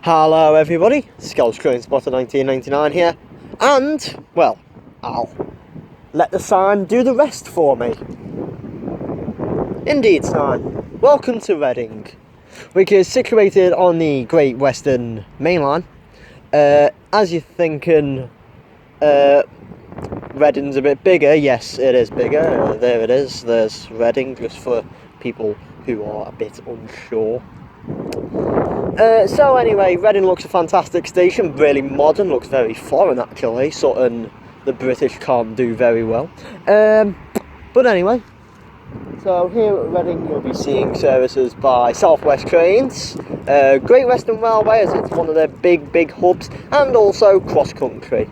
Hello everybody, Scouse Crane Spotter 1999 here, and, well, I'll let the sign do the rest for me. Indeed, sign. Welcome to Reading, which is situated on the Great Western Mainline. As you're thinking, Reading's a bit bigger. Yes, it is bigger. There it is. There's Reading, just for people who are a bit unsure. So anyway, Reading looks a fantastic station, really modern, looks very foreign actually, something the British can't do very well. But anyway, so here at Reading you'll be seeing services by South West Trains, Great Western Railway as it's one of their big hubs, and also cross country.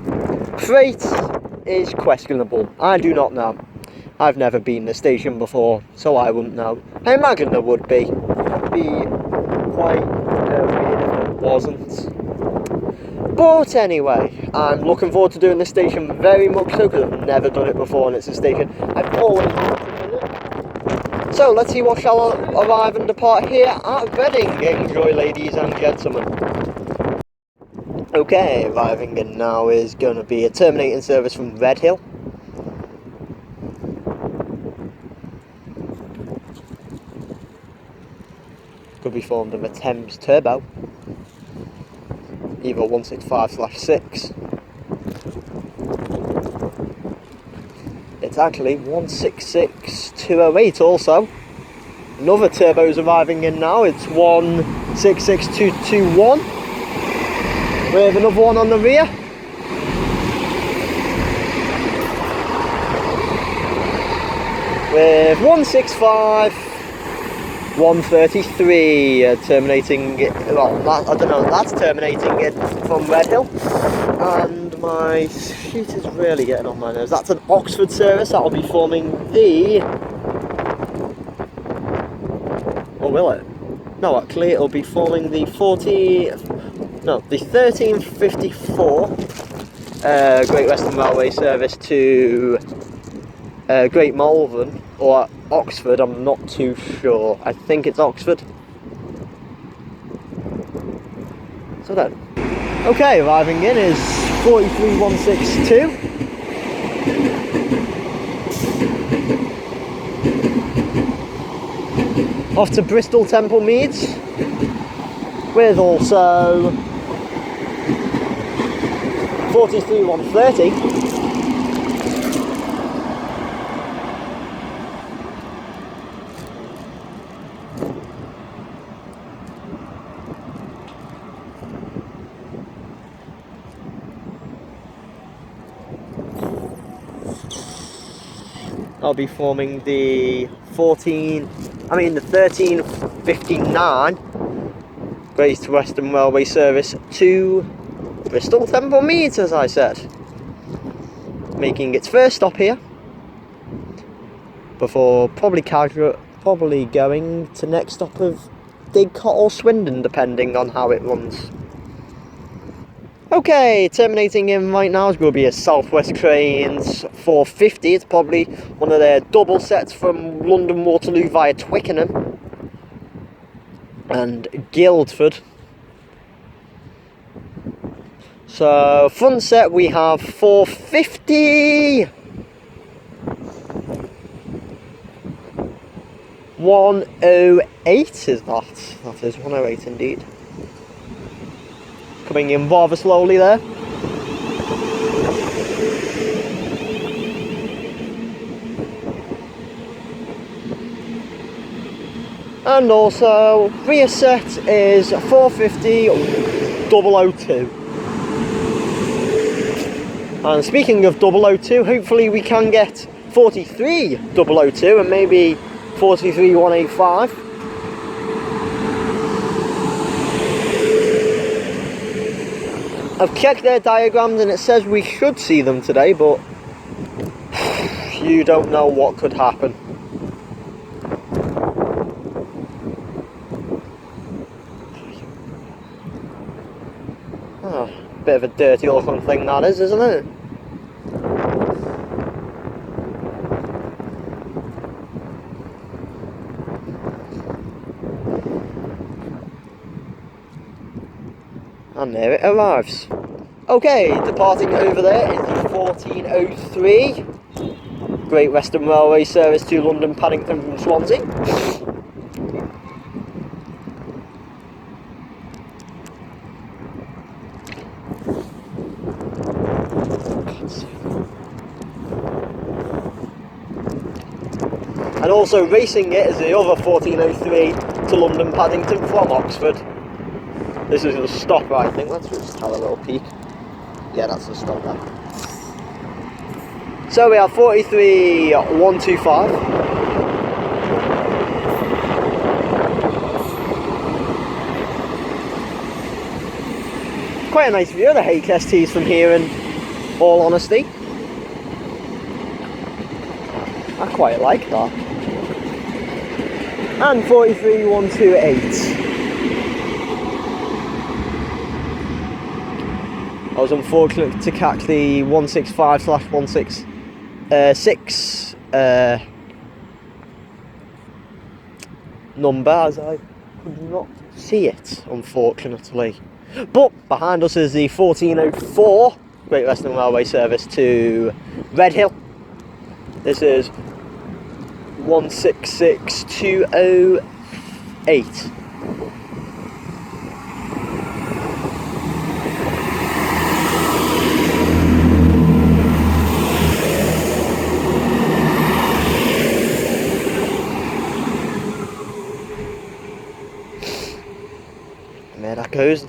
Freight is questionable, I do not know. I've never been in the station before, so I wouldn't know. I imagine there would be. It'd be quite weird if it wasn't. But anyway, I'm looking forward to doing this station very much so, because I've never done it before, and it's a station I've always wanted to visit. So let's see what shall arrive and depart here at Reading. Enjoy, ladies and gentlemen. Okay, arriving in now is going to be a terminating service from Redhill. Could be formed of a Thames turbo, either 165/6. It's actually 166-208 also. Another turbo's arriving in now, it's 166-221. We have another one on the rear. With 165-133 terminating it, well, I don't know, that's terminating it from Redhill, and my sheet is really getting on my nerves. That's an Oxford service, that'll be forming the, or will it? No, actually it'll be forming the 1354 Great Western Railway service to Great Malvern, or Oxford, I'm not too sure. I think it's Oxford. So then, okay, arriving in is 43162. Off to Bristol Temple Meads, with also 43130. I'll be forming the 1359 Great Western Railway service to Bristol Temple Meads, as I said. Making its first stop here, before probably going to next stop of Didcot or Swindon, depending on how it runs. Okay, terminating in right now is going to be a South West Trains 450. It's probably one of their double sets from London Waterloo via Twickenham and Guildford. So, front set we have 450. 108 is that? That is 108 indeed. Coming in rather slowly there. And also, rear set is 450-002. And speaking of 002, hopefully we can get 43-002 and maybe 43-185. I've checked their diagrams and it says we should see them today, but you don't know what could happen. Oh, bit of a dirty looking thing that is, isn't it? And there it arrives. Okay, departing over there is the 1403 Great Western Railway service to London Paddington from Swansea. And also racing it is the other 1403 to London Paddington from Oxford. This is the stopper, I think. Let's just have a little peek. Yeah, that's the stopper. So we have 43125. Quite a nice view of the HSTs from here, in all honesty. I quite like that. And 43128. I was unfortunate to catch the 165/166 number, as I could not see it, unfortunately. But behind us is the 1404 Great Western Railway service to Redhill. This is 166208. And there that goes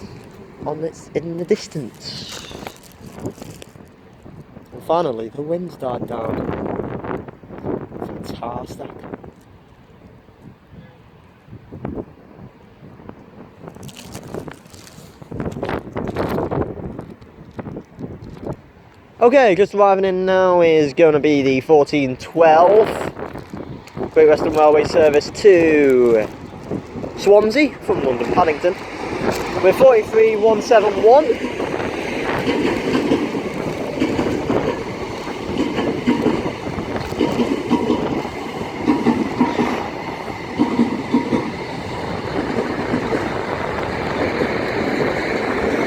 on this in the distance. And finally, the wind's died down. Fantastic. Okay, just arriving in now is going to be the 1412 Great Western Railway service to Swansea from London Paddington. We're 43171.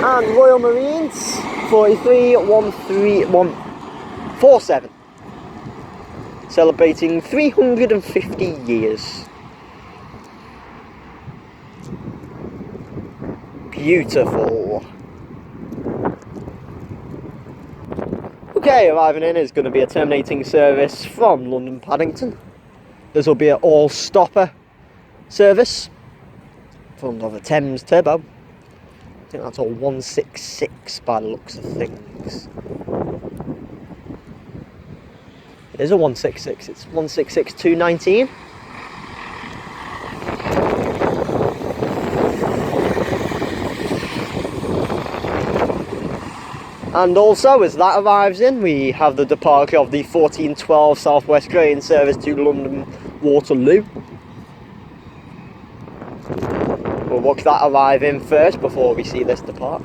And Royal Marines 43147, celebrating 350 years. Beautiful. Okay, arriving in is going to be a terminating service from London Paddington. This will be an all-stopper service from the Thames Turbo. I think that's all 166 by the looks of things. It is a 166, it's 166219. And also, as that arrives in, we have the departure of the 1412 South West Grain service to London Waterloo. We'll watch that arrive in first before we see this depart.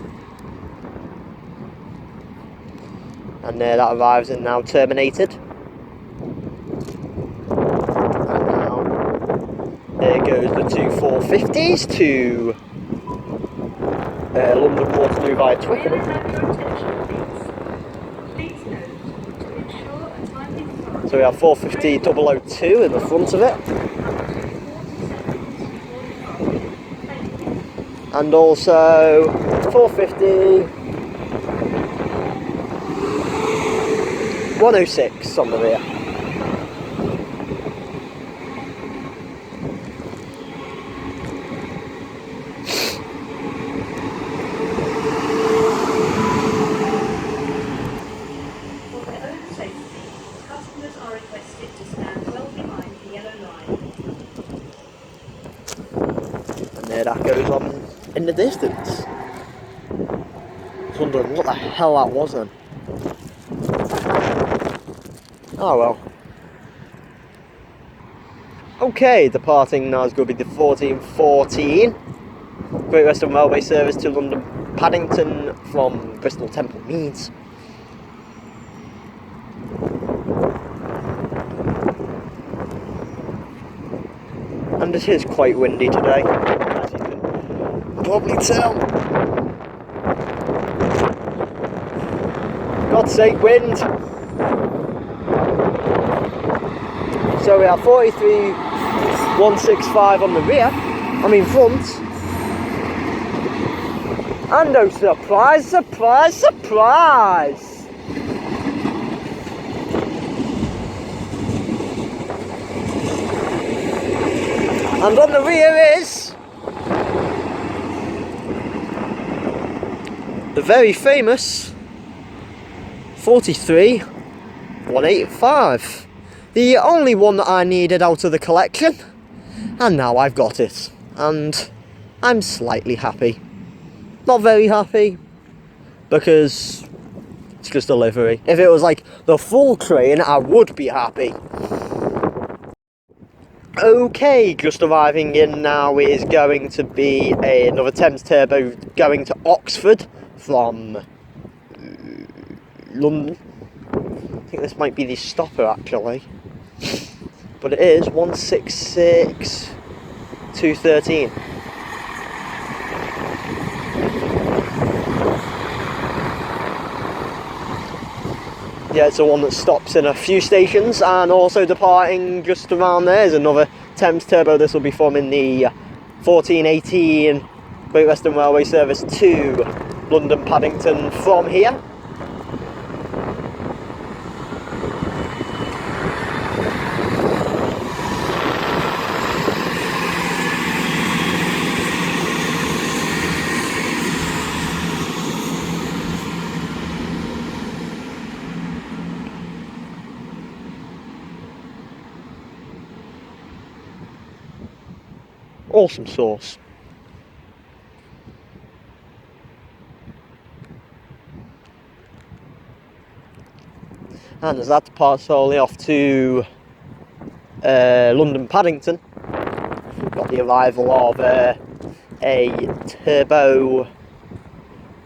And there that arrives in, now terminated. And now there goes the two 450s to London Waterloo via Twickenham. So we have 450-002 in the front of it. And also 450-106 on the rear. There that goes on in the distance. I was wondering what the hell that was then. Oh well. Okay, departing now is going to be the 1414 Great Western Railway service to London Paddington from Bristol Temple Meads. And it is quite windy today, as you can probably tell. God's sake, wind. So we have 43,165 on the rear, front. And oh, surprise, surprise, surprise! And on the rear is the very famous 43,185. The only one that I needed out of the collection, and now I've got it, and I'm slightly happy. Not very happy, because it's just a livery. If it was like the full train, I would be happy. Okay, just arriving in now is going to be another Thames Turbo going to Oxford from London. I think this might be the stopper actually. But it is 166,213. Yeah, it's the one that stops in a few stations, and also departing just around there is another Thames Turbo. This will be forming the 1418 Great Western Railway service to London Paddington from here. Awesome sauce. And as that departs slowly off to London Paddington, we've got the arrival of a turbo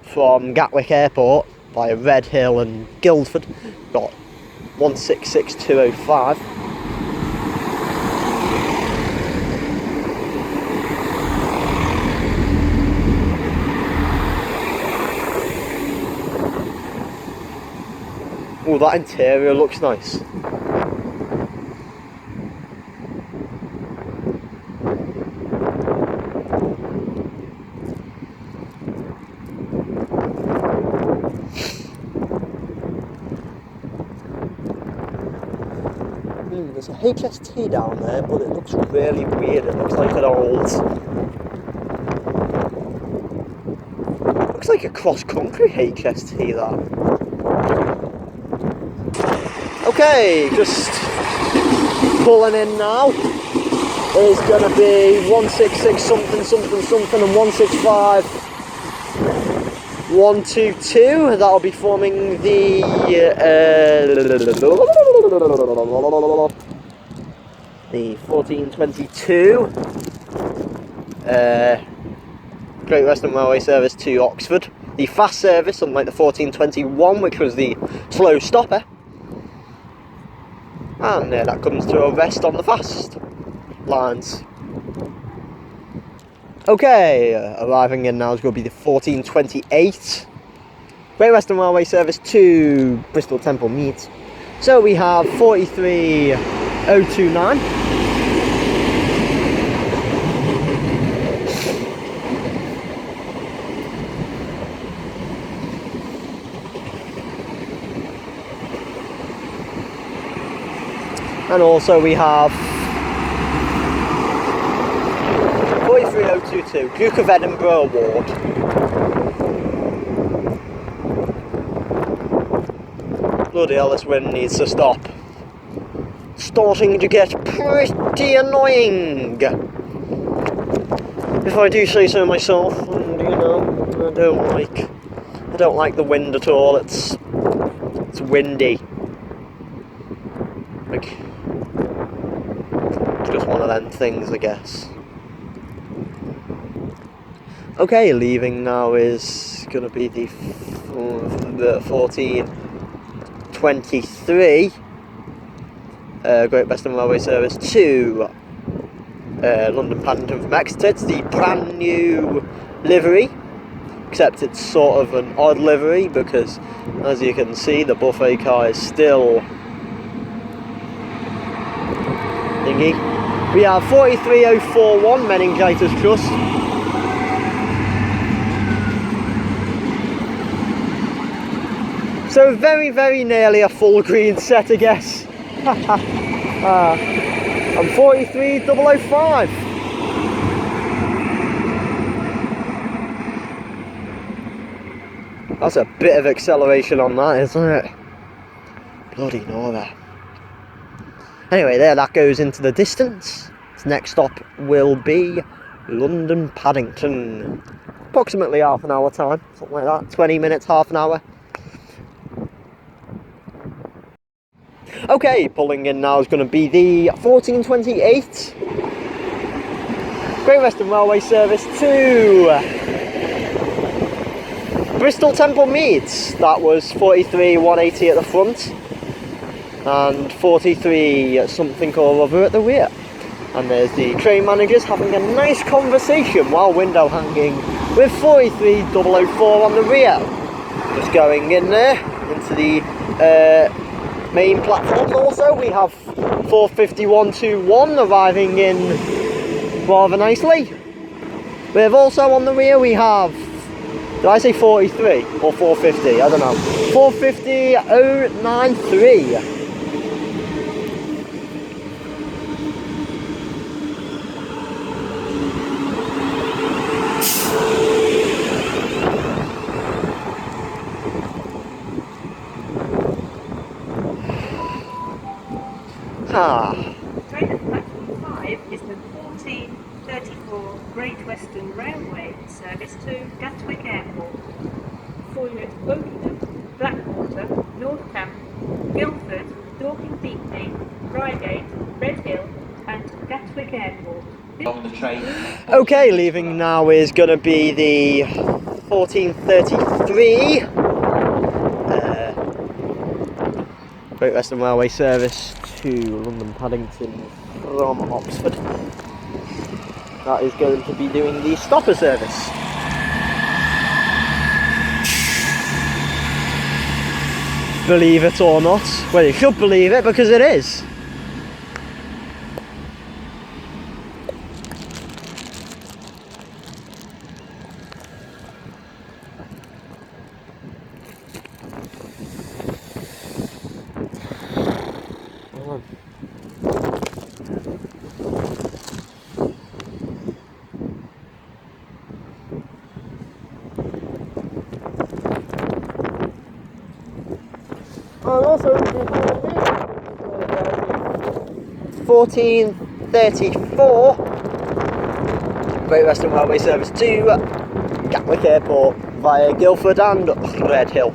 from Gatwick Airport via Red Hill and Guildford. We've got 166,205. Oh, that interior looks nice. There's a HST down there, but it looks really weird. It looks like an old... looks like a cross-country HST, that. Okay, just pulling in now. Is going to be 166 something something something and 165 122. That'll be forming the the 1422 Great Western Railway service to Oxford. The fast service, unlike the 1421, which was the slow stopper. And that comes to a rest on the fast lines. Okay, arriving in now is going to be the 1428 Great Western Railway service to Bristol Temple Meads. So we have 43,029. And also we have 43,022, Duke of Edinburgh Award. Bloody hell, this wind needs to stop. Starting to get pretty annoying, if I do say so myself. And you know, I don't like the wind at all. It's windy. Like, just one of them things, I guess. Okay, leaving now is going to be the 1423 Great Western Railway service to London Paddington from Exeter. It's the brand new livery except it's sort of an odd livery because, as you can see, the buffet car is still thingy. We have 43041 meningitis trust. So very, very nearly a full green set, I guess. And 43005. That's a bit of acceleration on that, isn't it? Bloody Nora. Anyway, there that goes into the distance. Its next stop will be London Paddington. Approximately half an hour time, something like that. 20 minutes, half an hour. Okay, pulling in now is going to be the 1428 Great Western Railway service to Bristol Temple Meads. That was 43180 at the front and 43 something or other at the rear. And there's the train managers having a nice conversation while window hanging with 43004 on the rear. Just going in there into the main platforms. Also we have 45121 arriving in rather nicely. We have also on the rear we have, did I say 43 or 450? I don't know. 450.093. Train at platform 5 is the 1434 Great Western Railway service to Gatwick Airport. For you at Wokingham, Blackwater, North Camp, Guildford, Dorking Deepney, Reigate, Red Hill and Gatwick Airport. On the train. Okay, leaving now is going to be the 1433 Great Western Railway service to London Paddington from Oxford. That is going to be doing the stopper service. Believe it or not. Well, you should believe it because it is. And also 1434 Great Western Railway service to Gatwick Airport via Guildford and Red Hill.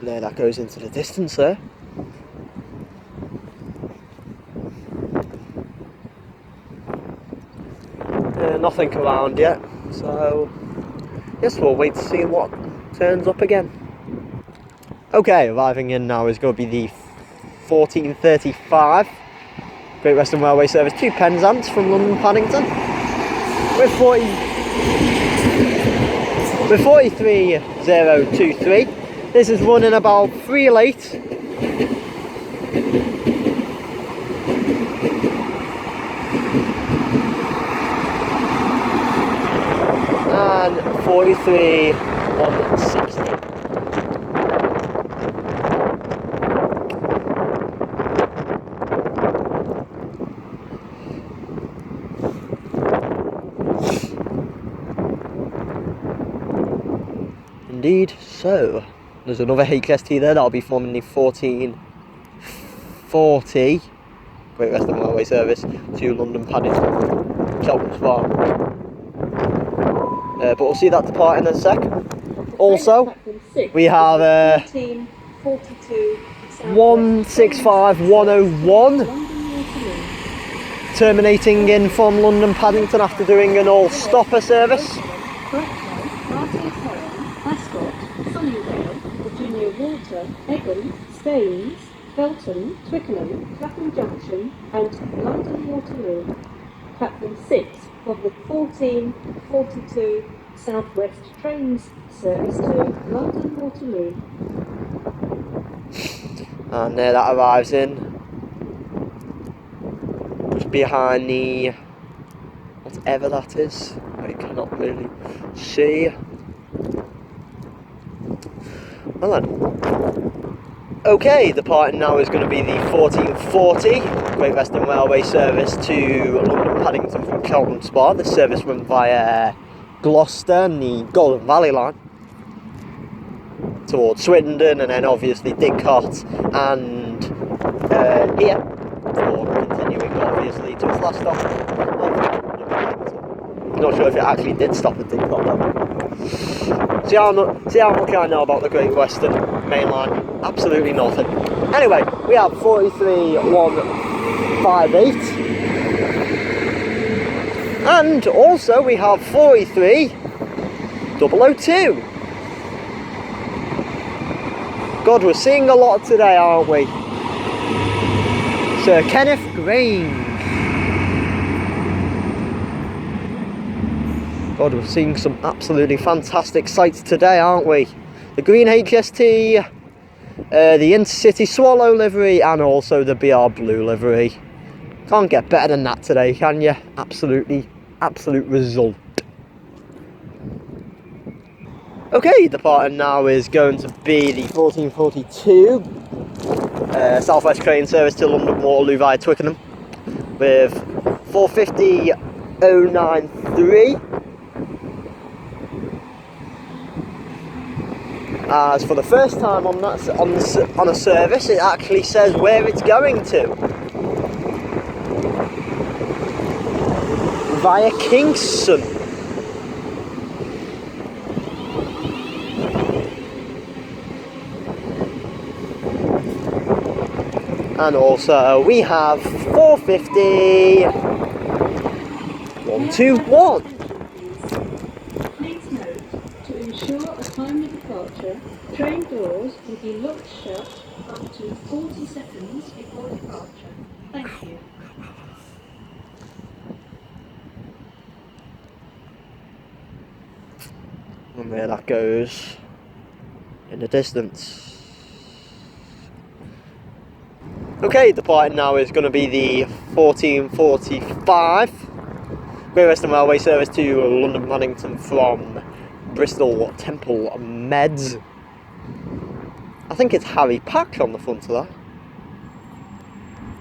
There that goes into the distance there. Nothing around yet, so yes, we'll wait to see what turns up again. Okay, arriving in now is going to be the 1435 Great Western Railway service to Penzance from London Paddington with 43023. This is running about 3 late. And 43160. Indeed, so there's another HST there, that'll be forming the 1440 Great Western Railway service to London Paddington, Cheltenham's Farm. But we'll see that depart in a sec. Also, we have 1442 165-101, terminating in from London Paddington after doing an all-stopper service. Virginia Water, Egham, Staines, Felton, Twickenham, Clapham Junction and London Waterloo. Platform 6 of the 1442 South West trains service to London Waterloo. And there that arrives in, just behind the, whatever that is, I cannot really see. Well then, okay, departing now is going to be the 1440 Great Western Railway service to London Paddington from Cheltenham Spa. This service runs via Gloucester and the Golden Valley line towards Swindon, and then obviously Didcot and here for continuing obviously to its last stop. Not sure if it actually did stop at Didcot though. See how much I know about the Great Western Mainline? Absolutely nothing. Anyway, we have 43158, and also we have 43002. God, we're seeing a lot today, aren't we? Sir Kenneth Grange. God, we're seeing some absolutely fantastic sights today, aren't we? The Green HST, the Intercity Swallow livery, and also the BR Blue livery. Can't get better than that today, can you? Absolute result. Okay, departing now is going to be the 1442 South West train service to London Waterloo via Twickenham with 450-093. As for the first time on a service, it actually says where it's going to. Via Kingston. And also we have 450-121. Please note, to ensure a timely departure, train doors will be locked shut up to 40 seconds before departure. Thank you. And there that goes in the distance. Okay, departing now is going to be the 1445 Great Western Railway service to London Paddington from Bristol Temple Meds. I think it's Harry Pack on the front of that.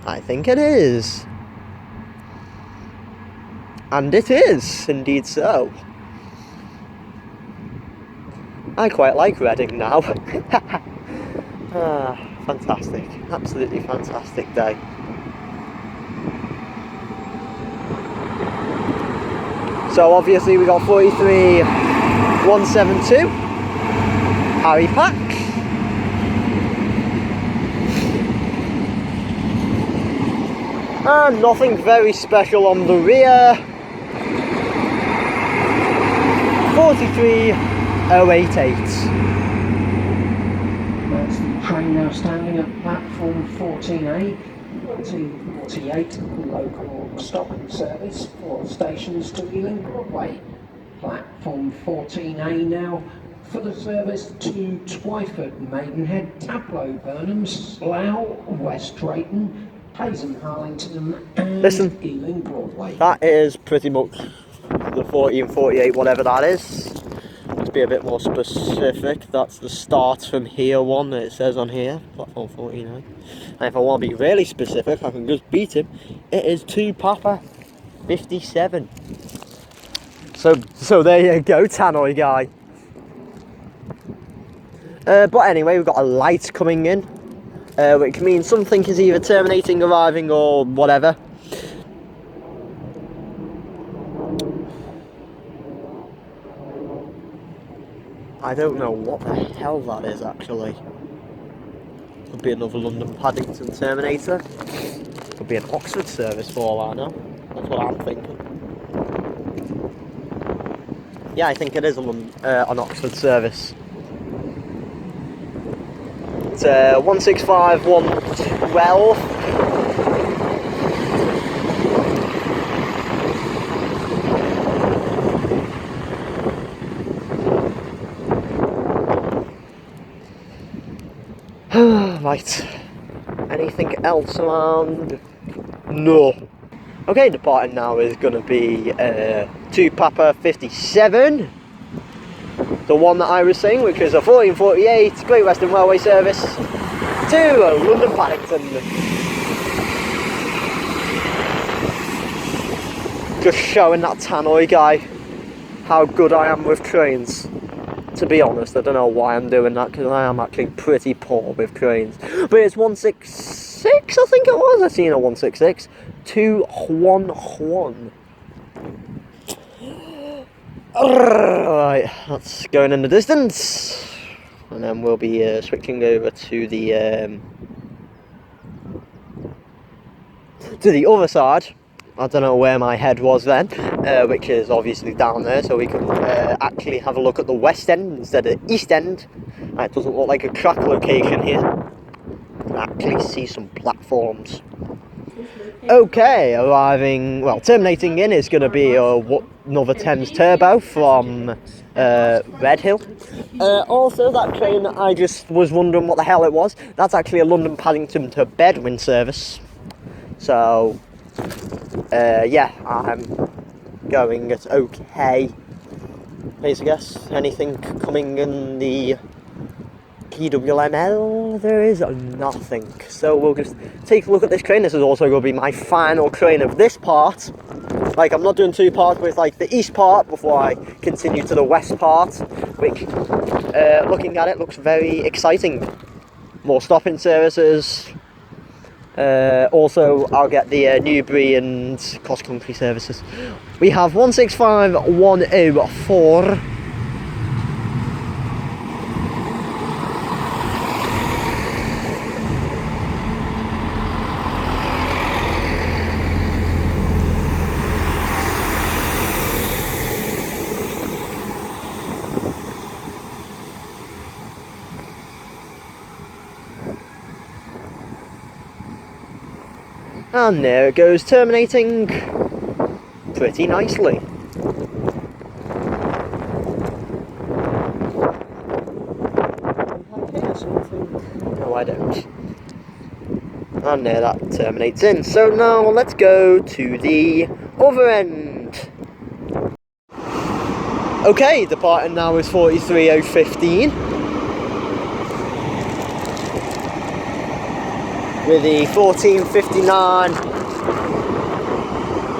I think it is. And it is, indeed so. I quite like Reading now. Fantastic. Absolutely fantastic day. So obviously we got 43172. Harry Pack. And nothing very special on the rear. 43088. That's the train now standing at platform 14A, 1448 local stop and service for stations to Ealing Broadway. Platform 14A now for the service to Twyford, Maidenhead, Taplow, Burnham, Slough, West Drayton, Hazen, Harlington and Ealing Broadway. That is pretty much the 1448, whatever that is. Let's be a bit more specific. That's the start from here one that it says on here, platform 49. And if I want to be really specific, I can just beat him. It is 2 Papa 57. So there you go, Tannoy guy. But anyway, we've got a light coming in, which means something is either terminating, arriving, or whatever. I don't know what the hell that is actually. Could be another London Paddington Terminator. Could be an Oxford service for all I know. That's what I'm thinking. Yeah, I think it is an Oxford service. It's 165 112. Right. Anything else around? No. Okay, departing now is going to be 2 Papa 57. The one that I was saying, which is a 1448 Great Western Railway service to London Paddington. Just showing that tannoy guy how good I am with trains. To be honest, I don't know why I'm doing that, because I am actually pretty poor with trains. But it's 166, I think it was. I've seen a 166. 211. Right, that's going in the distance. And then we'll be switching over to the other side. I don't know where my head was then, which is obviously down there, so we can actually have a look at the west end instead of the east end. It doesn't look like a track location here. You can actually see some platforms. Okay, terminating in is going to be another Thames Turbo from Redhill. Also, that train that I just was wondering what the hell it was, that's actually a London Paddington to Bedwin service. So, yeah, I'm going at okay. Please, I guess, anything coming in the GWML? There is nothing. So we'll just take a look at this train. This is also going to be my final train of this part. Like, I'm not doing 2 parts with like the east part before I continue to the west part, which, looking at it, looks very exciting. More stopping services. Also, I'll get the Newbury and cross country services. We have 165-104. And there it goes, terminating pretty nicely. No, I don't. And there that terminates in. So now let's go to the other end. Okay, departing now is 43015. With the 1459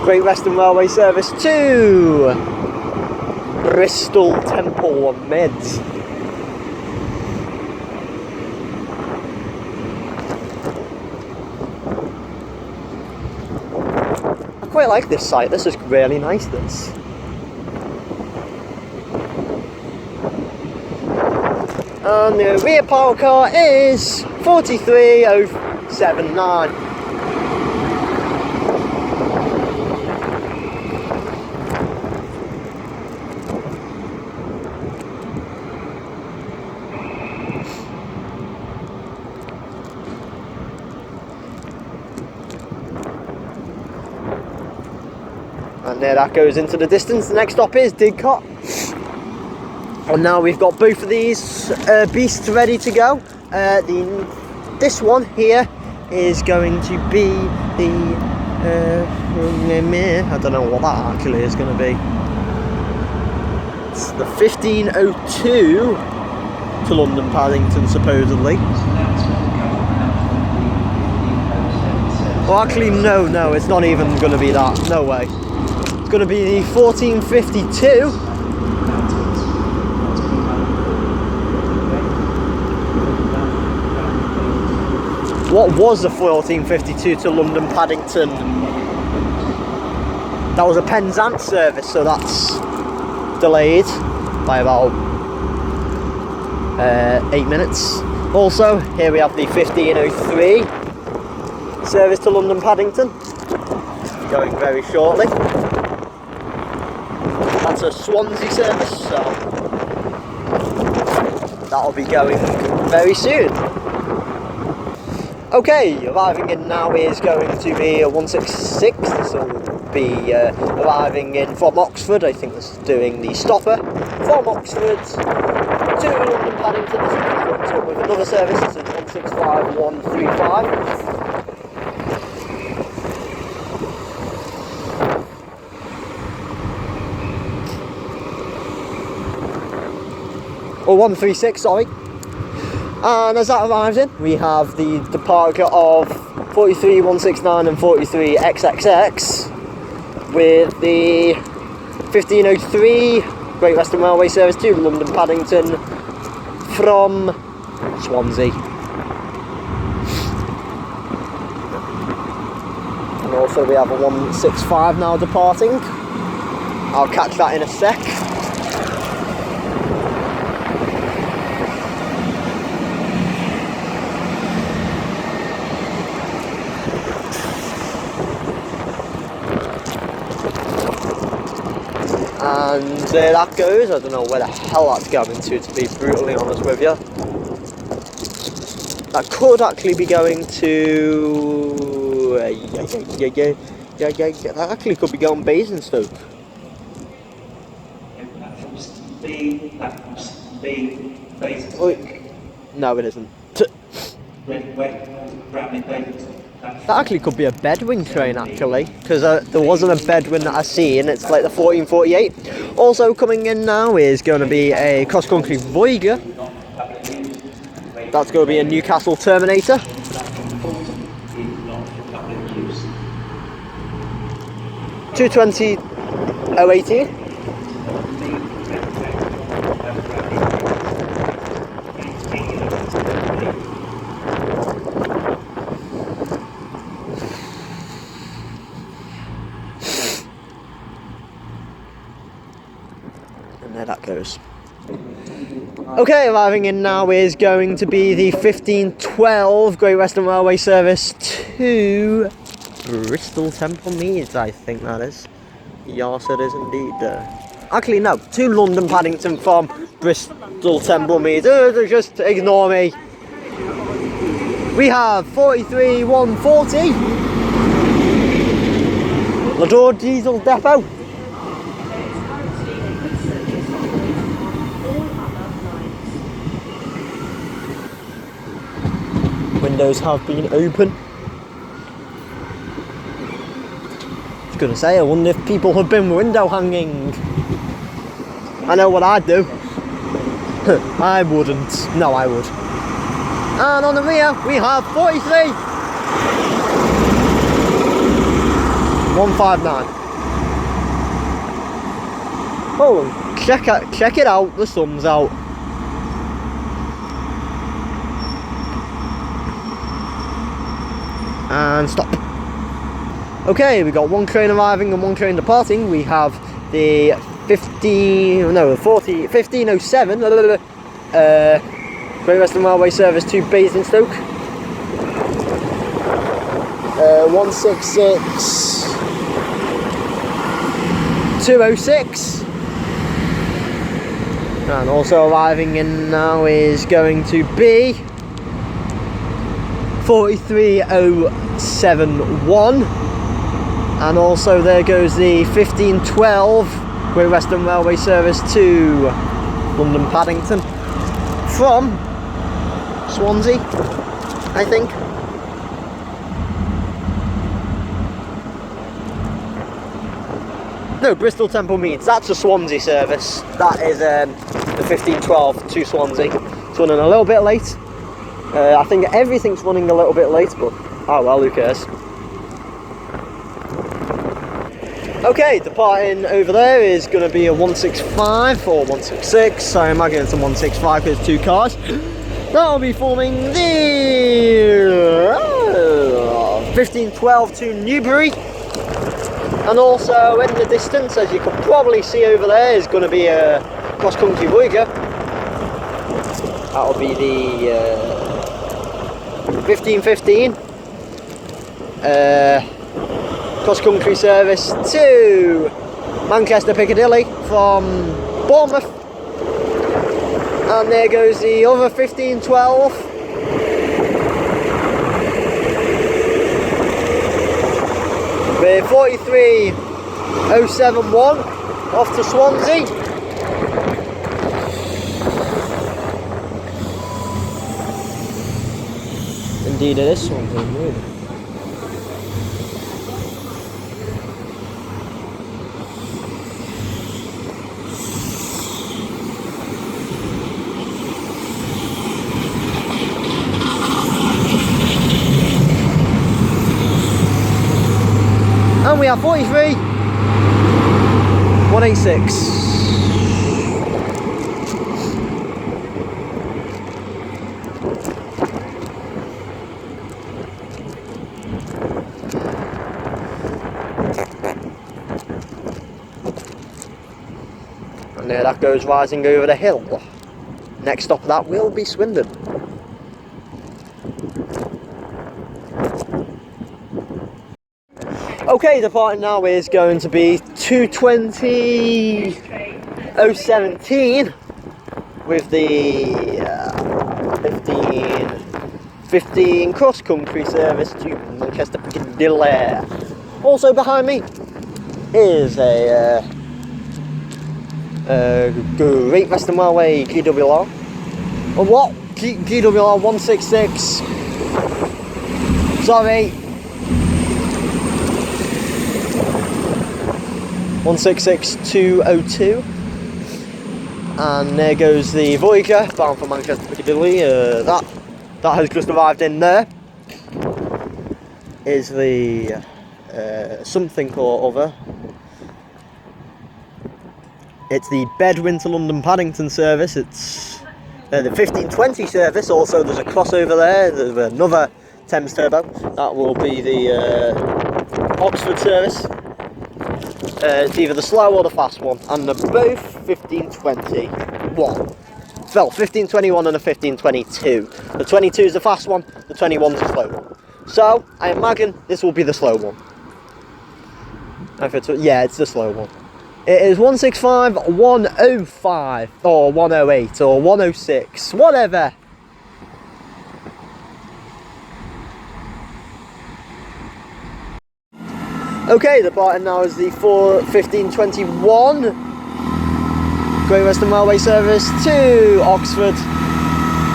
Great Western Railway service to Bristol Temple Mids. I quite like this site. This is really nice, this. And the rear power car is 43079. And there that goes into the distance. The next stop is Didcot. And now we've got both of these beasts ready to go. This one here is going to be the I don't know what that actually is going to be. It's the 1502 to London Paddington, supposedly. Well, actually, no, it's not even going to be that. No way. It's going to be the 1452. What was the 1452 to London Paddington? That was a Penzance service, so that's delayed by about 8 minutes. Also, here we have the 1503 service to London Paddington, going very shortly. That's a Swansea service, so that'll be going very soon. Okay, arriving in now is going to be a 166. This will be arriving in from Oxford. I think this is doing the stopper from Oxford to London Paddington. This is hooked up with another service. This is 165 135. Or 136, sorry. And as that arrives in, we have the departure of 43 169 and 43 XXX with the 1503 Great Western Railway service to London Paddington from Swansea. And also we have a 165 now departing. I'll catch that in a sec. And there that goes. I don't know where the hell that's going to be brutally honest with you. That could actually be going to... that actually could be going Basingstoke. No, it isn't. That actually could be a Bedouin train actually, because there wasn't a Bedouin that I seen. It's like the 1448. Also coming in now is going to be a cross-country Voyager. That's going to be a Newcastle Terminator. $220,018. And there that goes. Okay, arriving in now is going to be the 1512 Great Western Railway service to Bristol Temple Meads, I think that is. Yes, it is indeed. Actually, no, to London Paddington from Bristol Temple Meads. Just ignore me. We have 43 140 Ladore Diesel Depot. Windows have been open. I was going to say, I wonder if people have been window hanging. I know what I'd do. I wouldn't. No, I would. And on the rear, we have 43 159. Oh, check it out. The sun's out. And stop. Okay, we got one train arriving and one train departing. We have the 1507 Great Western Railway service to Basingstoke. 166 206. And also arriving in now is going to be 43071. And also there goes the 1512 Great Western Railway service to London Paddington from Swansea, I think. No, Bristol Temple Meads. That's a Swansea service. That is the 1512 to Swansea. It's running a little bit late. I think everything's running a little bit late, but oh well, who cares. Okay, departing over there is going to be a 165 or 166. I imagine it's a 165 because it's two cars. That'll be forming the 1512 to Newbury. And also in the distance, as you can probably see over there, is going to be a cross-country Voyager. That'll be the 1515 cross country service to Manchester Piccadilly from Bournemouth, and there goes the other 1512 with 43071 off to Swansea. Indeed it is Swansea. And we have 43 186. And there that goes rising over the hill. Next stop that will be Swindon. Okay, departing now is going to be 220.017 with the 15 cross country service to Manchester Piccadilly. Also behind me is a Great Western Railway GWR. Or what? GWR 166. Sorry. 166202, and there goes the Voyager bound for Manchester Piccadilly. That has just arrived in. There is the something or other. It's the Bedwin to London Paddington service. It's the 1520 service. Also, there's a crossover there. There's another Thames Turbo. That will be the Oxford service. It's either the slow or the fast one, and they're both 1521. Well, 1521 and a 1522. The 22 is the fast one, the 21 is the slow one. So, I imagine this will be the slow one. Yeah, it's the slow one. It is 165, 105, or 108, or 106, whatever. Okay, departing now is the 1521 Great Western Railway service to Oxford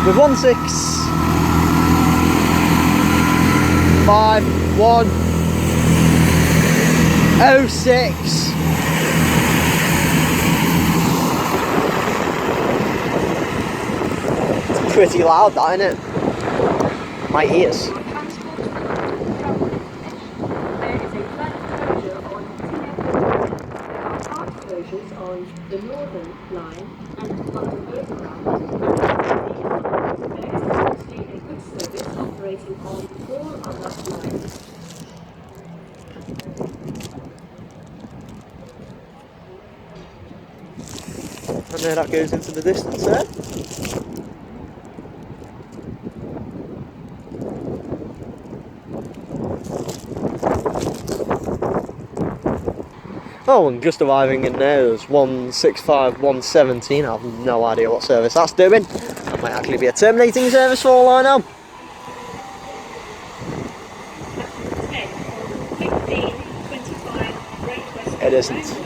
with 165106. It's pretty loud, that, isn't it? My ears. On the Northern Line and on the Overground. There is currently a good service operating on all other lines. And there that goes into the distance there. Oh, and just arriving in there is 165117. I have no idea what service that's doing. That might actually be a terminating service for all I know. It isn't.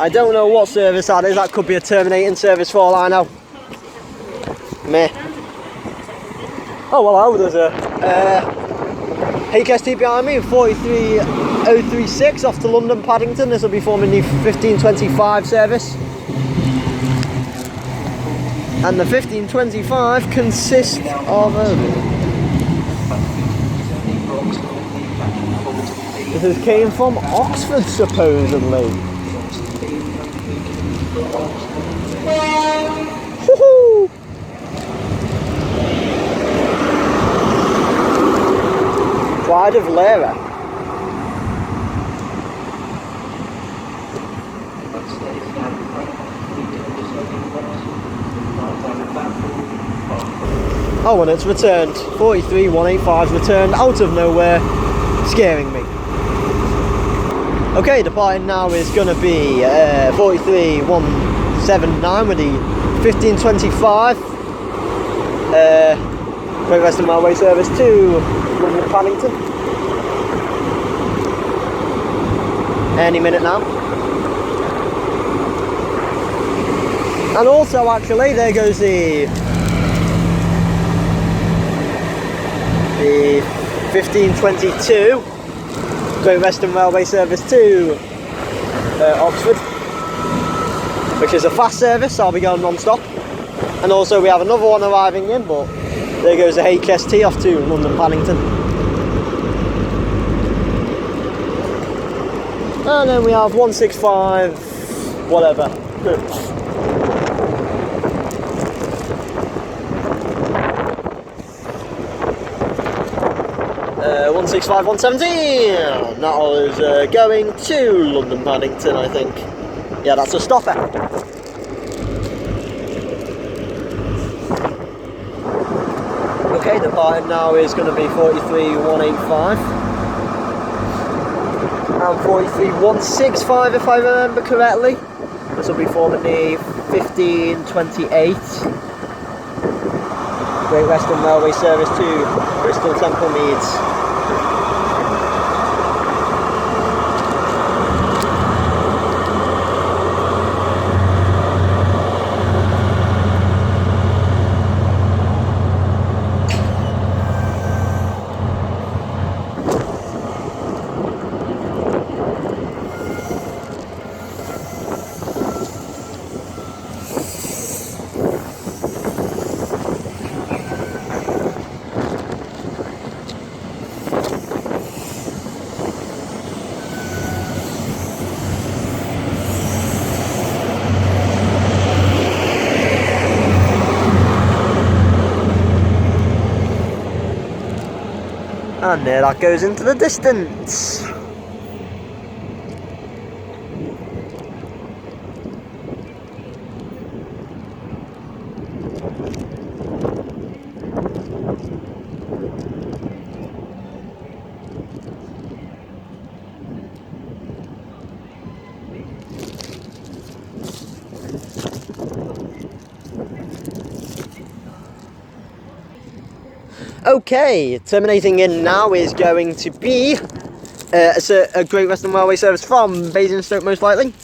I don't know what service that is. That could be a terminating service for all I know. Meh. Oh, well, there's a HST behind me, 43036 off to London Paddington. This will be forming the 1525 service. And the 1525 consists of this came from Oxford, supposedly. Woohoo! Pride of Lara. Oh, and it's returned. 43185's returned out of nowhere, scaring me. Okay, departing now is going to be 43179 with the 1525 Great Western Railway service to London Paddington. Any minute now. And also, actually, there goes the 1522 Great Western Railway service to Oxford, which is a fast service, so I'll be going non-stop. And also we have another one arriving in, but there goes the HST off to London Paddington. And then we have 165 whatever. 165 117. That was going to London Paddington, I think. Yeah, that's a stopper. Okay, the departing now is going to be 43185 and 43165 if I remember correctly. This will be forming the 1528 Great Western Railway service to Bristol Temple Meads. And there that goes into the distance. Okay, terminating in now is going to be a Great Western Railway service from Basingstoke, most likely.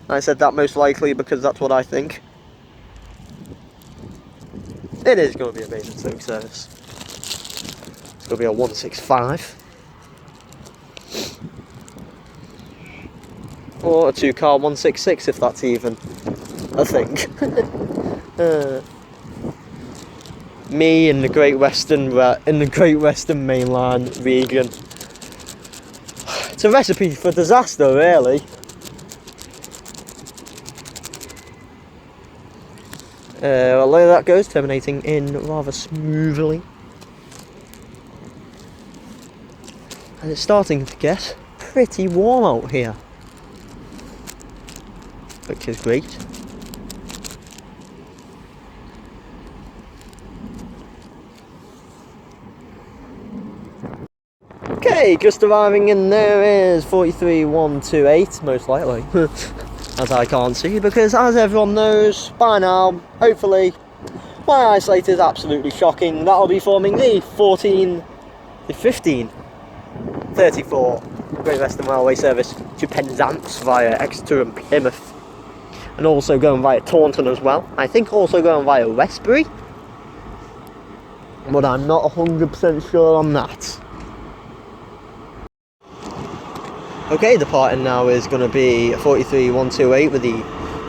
I said that most likely because that's what I think. It is going to be a Basingstoke service. It's going to be a 165. Or a 2-car 166 if that's even a thing. Me in the Great Western Mainline region. It's a recipe for disaster, really. Well, there that goes, terminating in rather smoothly. And it's starting to get pretty warm out here, which is great. Okay, just arriving in there is 43128, most likely. As I can't see, because as everyone knows by now, hopefully, my eyesight is absolutely shocking. That'll be forming the 1534 Great Western Railway service to Penzance via Exeter and Plymouth. And also going via Taunton as well. I think also going via Westbury. But I'm not 100% sure on that. Okay, departing now is going to be 43128 with the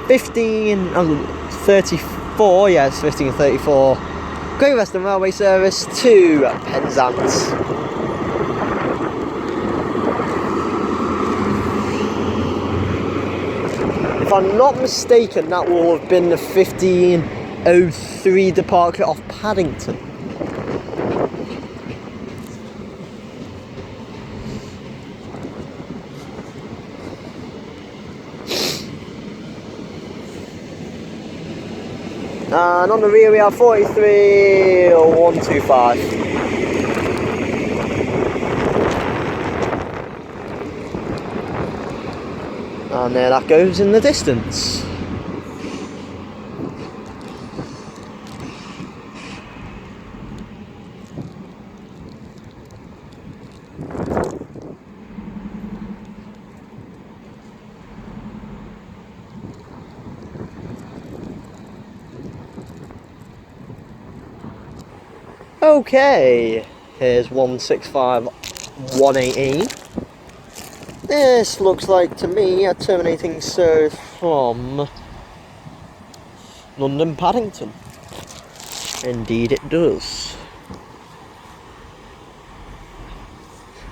1534, yes, 1534 Great Western Railway service to Penzance. If I'm not mistaken, that will have been the 1503 departure off Paddington. And on the rear we have 43,125. And there that goes in the distance. Okay, here's 165 118. This looks like to me a terminating service from London Paddington. Indeed it does.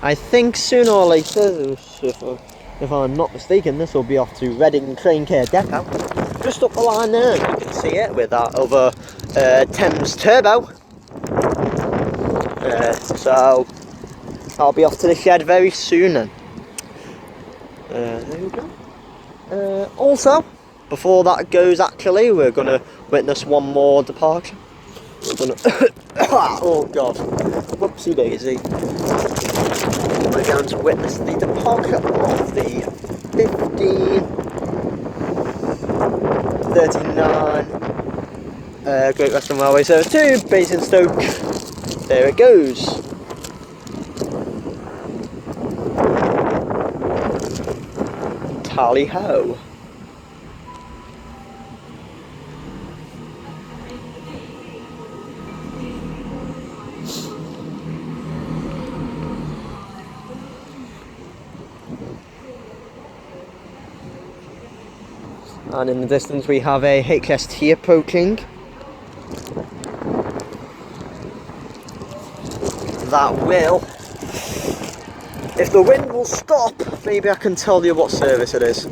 I think sooner or later, if I'm not mistaken, this will be off to Reading Train Care Depot. Just up the line there, you can see it with that other Thames Turbo. So I'll be off to the shed very soon then. There we go. Also, before that goes, actually, we're going to witness one more departure. We're going to... oh god, whoopsie daisy. We're going to witness the departure of the 1539 Great Western Railway Service to Basingstoke. There it goes. Tally ho. And in the distance we have a HST approaching. That will, if the wind will stop, maybe I can tell you what service it is.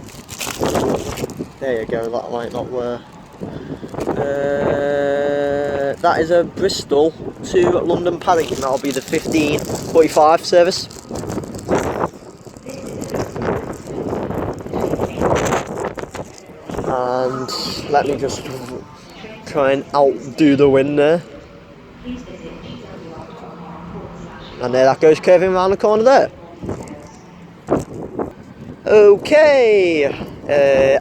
There you go, that might not work. That is a Bristol to London Paddington. That'll be the 1545 service. And let me just try and outdo the wind there. And there that goes, curving around the corner there. Okay,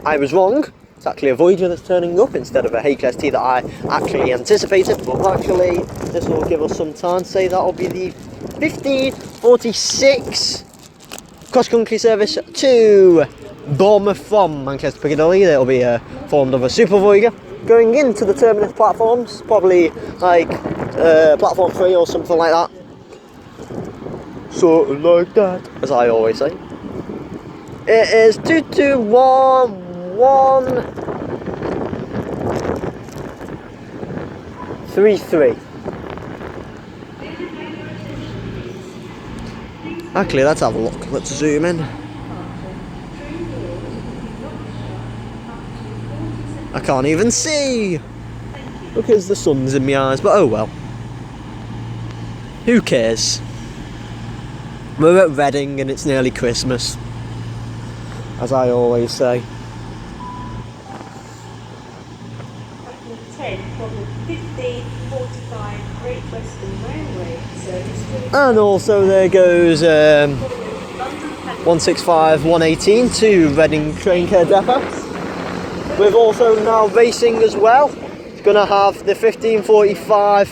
I was wrong. It's actually a Voyager that's turning up instead of a HST that I actually anticipated. But actually, this will give us some time to say that'll be the 1546 cross-country service to Bournemouth from Manchester Piccadilly. That'll be formed of a Super Voyager going into the terminus platforms, probably like platform 3 or something like that. Sort of like that, as I always say. It is 221133. Actually, let's have a look. Let's zoom in. I can't even see because the sun's in my eyes, but oh well. Who cares? We're at Reading and it's nearly Christmas, as I always say. 10 from the 1545 Great Western Railway service. And also there goes 165 118 to Reading Train Care Depot. We've also now racing as well. It's going to have the 1545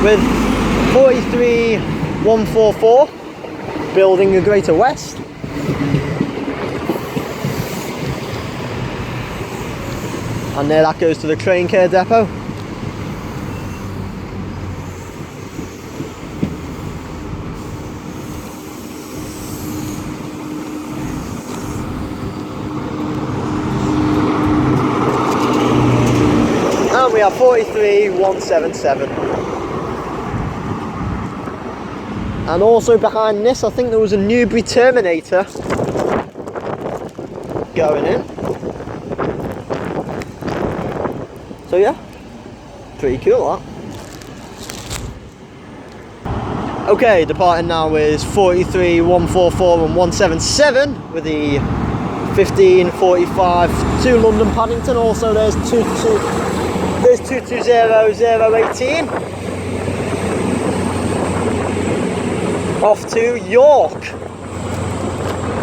with 43144 building a Greater West. And there that goes to the Train Care Depot. And we have 43177. And also behind this, I think there was a Newbury Terminator going in. So yeah, pretty cool that. Okay, departing now is 43144 and 177 with the 15:45 to London Paddington. Also there's 220018 off to York.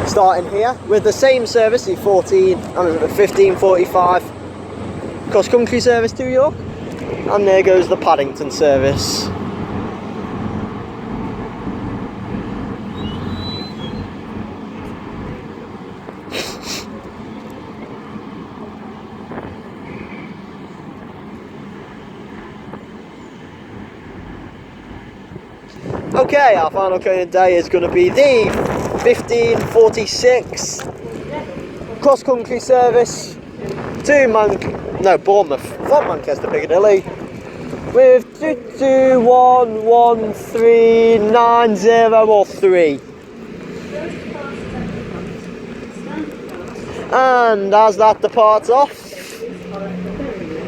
Starting here with the same service, the 15:45 cross country service to York. And there goes the Paddington service. Okay, our final train day is going to be the 15:46 cross country service to Bournemouth from Manchester Piccadilly with 22113903. And as that departs off,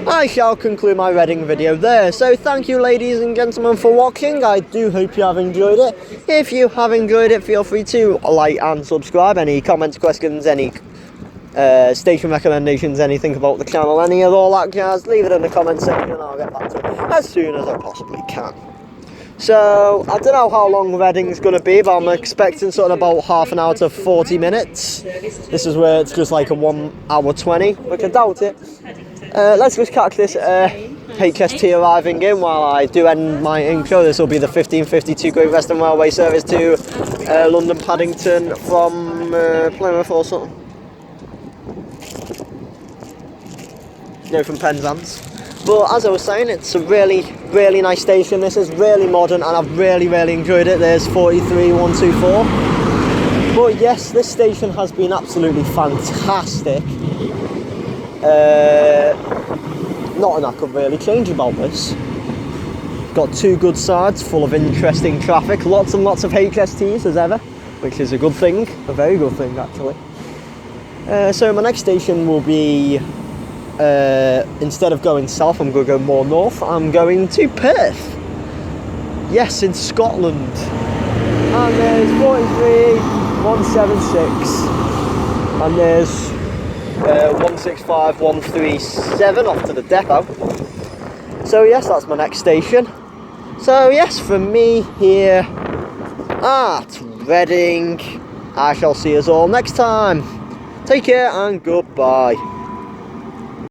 I shall conclude my Reading video there. So thank you ladies and gentlemen for watching. I do hope you have enjoyed it. If you have enjoyed it, feel free to like and subscribe. Any comments, questions, any station recommendations, anything about the channel, any of all that jazz, leave it in the comment section and I'll get back to it as soon as I possibly can. So I don't know how long Reading's going to be, but I'm expecting sort of about half an hour to 40 minutes. This is where it's just like a 1 hour 20, which I doubt it. Let's just catch this HST arriving in while I do end my intro. This will be the 15:52 Great Western Railway service to London Paddington from Plymouth or something. No, from Penzance. But as I was saying, it's a really, really nice station. This is really modern and I've really, really enjoyed it. There's 43124. But yes, this station has been absolutely fantastic. Nothing I could really change about this. Got two good sides full of interesting traffic, lots and lots of HSTs as ever, which is a good thing, a very good thing actually. So my next station will be, instead of going south, I'm going to go more north. I'm going to Perth. Yes, in Scotland. And there's 43176. And there's 165137 off to the depot. So yes, that's my next station. So yes, from me here at Reading, I shall see us all next time. Take care and goodbye.